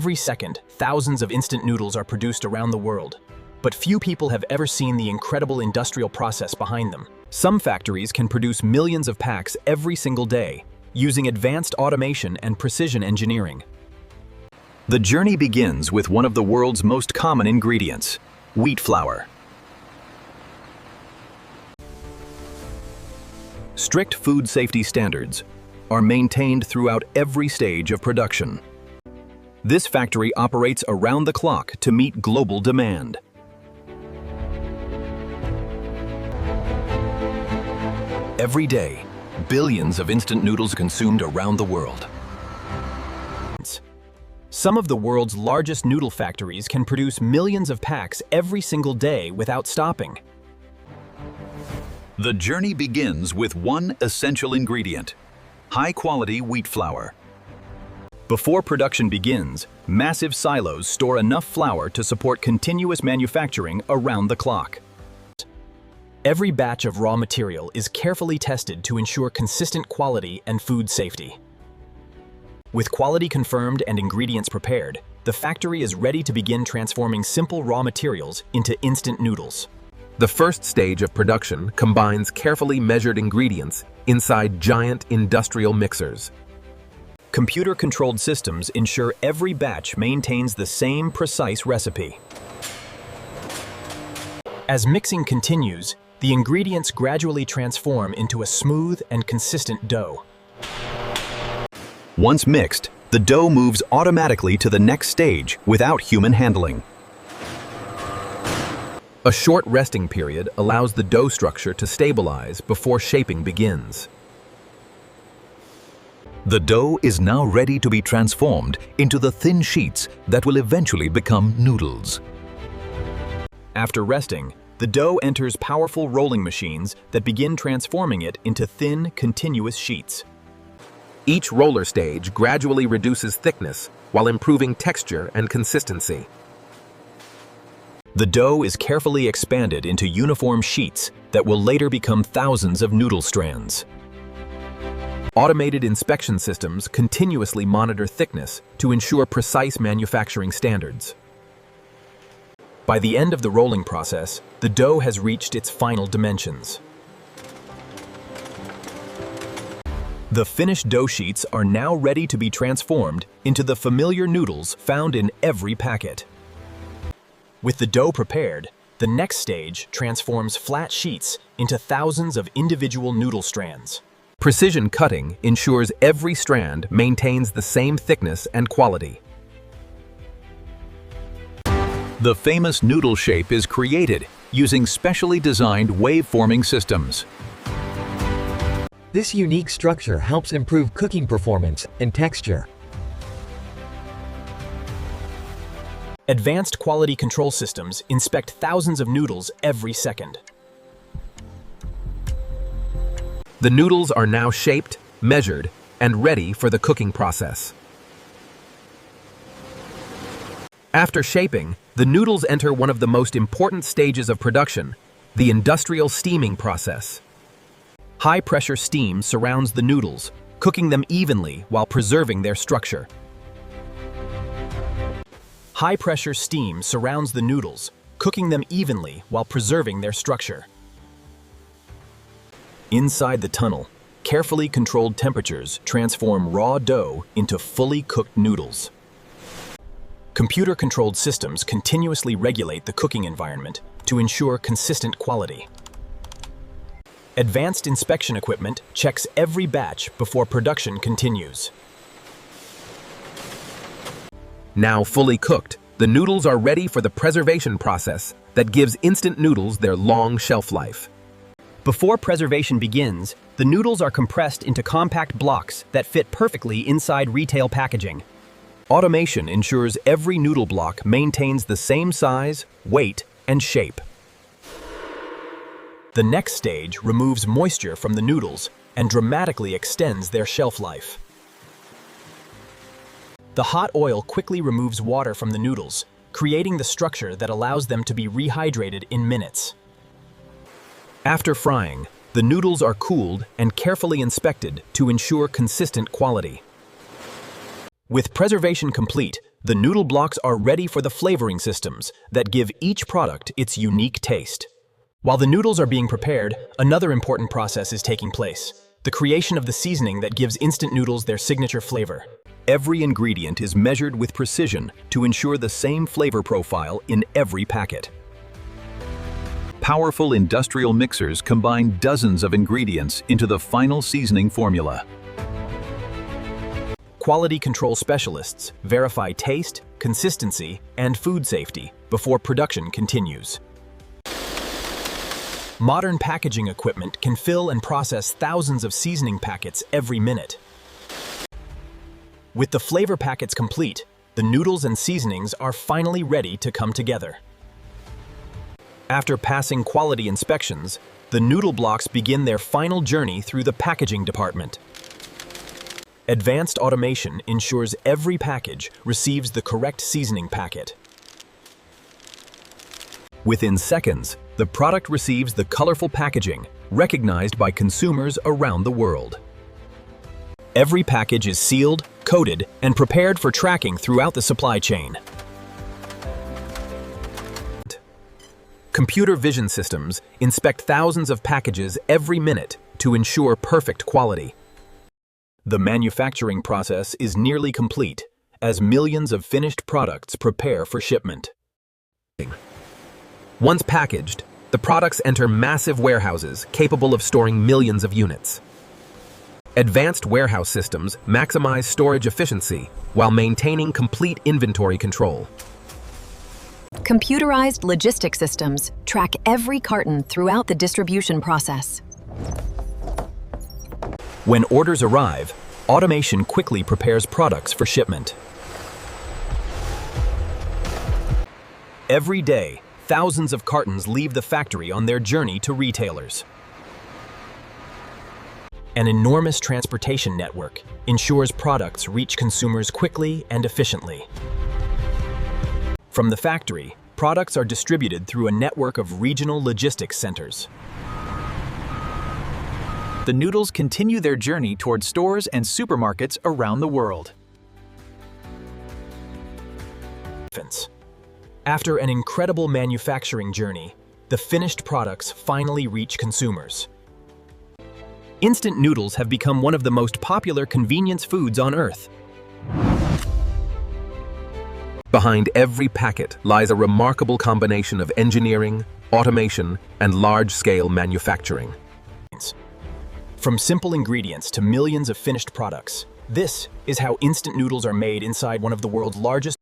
Every second, thousands of instant noodles are produced around the world. But few people have ever seen the incredible industrial process behind them. Some factories can produce millions of packs every single day, using advanced automation and precision engineering. The journey begins with one of the world's most common ingredients, wheat flour. Strict food safety standards are maintained throughout every stage of production. This factory operates around the clock to meet global demand. Every day, billions of instant noodles consumed around the world. Some of the world's largest noodle factories can produce millions of packs every single day without stopping. The journey begins with one essential ingredient: high-quality wheat flour. Before production begins, massive silos store enough flour to support continuous manufacturing around the clock. Every batch of raw material is carefully tested to ensure consistent quality and food safety. With quality confirmed and ingredients prepared, the factory is ready to begin transforming simple raw materials into instant noodles. The first stage of production combines carefully measured ingredients inside giant industrial mixers. Computer-controlled systems ensure every batch maintains the same precise recipe. As mixing continues, the ingredients gradually transform into a smooth and consistent dough. Once mixed, the dough moves automatically to the next stage without human handling. A short resting period allows the dough structure to stabilize before shaping begins. The dough is now ready to be transformed into the thin sheets that will eventually become noodles. After resting, the dough enters powerful rolling machines that begin transforming it into thin, continuous sheets. Each roller stage gradually reduces thickness while improving texture and consistency. The dough is carefully expanded into uniform sheets that will later become thousands of noodle strands. Automated inspection systems continuously monitor thickness to ensure precise manufacturing standards. By the end of the rolling process, the dough has reached its final dimensions. The finished dough sheets are now ready to be transformed into the familiar noodles found in every packet. With the dough prepared, the next stage transforms flat sheets into thousands of individual noodle strands. Precision cutting ensures every strand maintains the same thickness and quality. The famous noodle shape is created using specially designed wave-forming systems. This unique structure helps improve cooking performance and texture. Advanced quality control systems inspect thousands of noodles every second. The noodles are now shaped, measured, and ready for the cooking process. After shaping, the noodles enter one of the most important stages of production, the industrial steaming process. High-pressure steam surrounds the noodles, cooking them evenly while preserving their structure. High-pressure steam surrounds the noodles, cooking them evenly while preserving their structure. Inside the tunnel, carefully controlled temperatures transform raw dough into fully cooked noodles. Computer-controlled systems continuously regulate the cooking environment to ensure consistent quality. Advanced inspection equipment checks every batch before production continues. Now fully cooked, the noodles are ready for the preservation process that gives instant noodles their long shelf life. Before preservation begins, the noodles are compressed into compact blocks that fit perfectly inside retail packaging. Automation ensures every noodle block maintains the same size, weight, and shape. The next stage removes moisture from the noodles and dramatically extends their shelf life. The hot oil quickly removes water from the noodles, creating the structure that allows them to be rehydrated in minutes. After frying, the noodles are cooled and carefully inspected to ensure consistent quality. With preservation complete, the noodle blocks are ready for the flavoring systems that give each product its unique taste. While the noodles are being prepared, another important process is taking place: the creation of the seasoning that gives instant noodles their signature flavor. Every ingredient is measured with precision to ensure the same flavor profile in every packet. Powerful industrial mixers combine dozens of ingredients into the final seasoning formula. Quality control specialists verify taste, consistency, and food safety before production continues. Modern packaging equipment can fill and process thousands of seasoning packets every minute. With the flavor packets complete, the noodles and seasonings are finally ready to come together. After passing quality inspections, the noodle blocks begin their final journey through the packaging department. Advanced automation ensures every package receives the correct seasoning packet. Within seconds, the product receives the colorful packaging recognized by consumers around the world. Every package is sealed, coated, and prepared for tracking throughout the supply chain. Computer vision systems inspect thousands of packages every minute to ensure perfect quality. The manufacturing process is nearly complete as millions of finished products prepare for shipment. Once packaged, the products enter massive warehouses capable of storing millions of units. Advanced warehouse systems maximize storage efficiency while maintaining complete inventory control. Computerized logistics systems track every carton throughout the distribution process. When orders arrive, automation quickly prepares products for shipment. Every day, thousands of cartons leave the factory on their journey to retailers. An enormous transportation network ensures products reach consumers quickly and efficiently. From the factory, products are distributed through a network of regional logistics centers. The noodles continue their journey toward stores and supermarkets around the world. After an incredible manufacturing journey, the finished products finally reach consumers. Instant noodles have become one of the most popular convenience foods on Earth. Behind every packet lies a remarkable combination of engineering, automation, and large-scale manufacturing. From simple ingredients to millions of finished products, this is how instant noodles are made inside one of the world's largest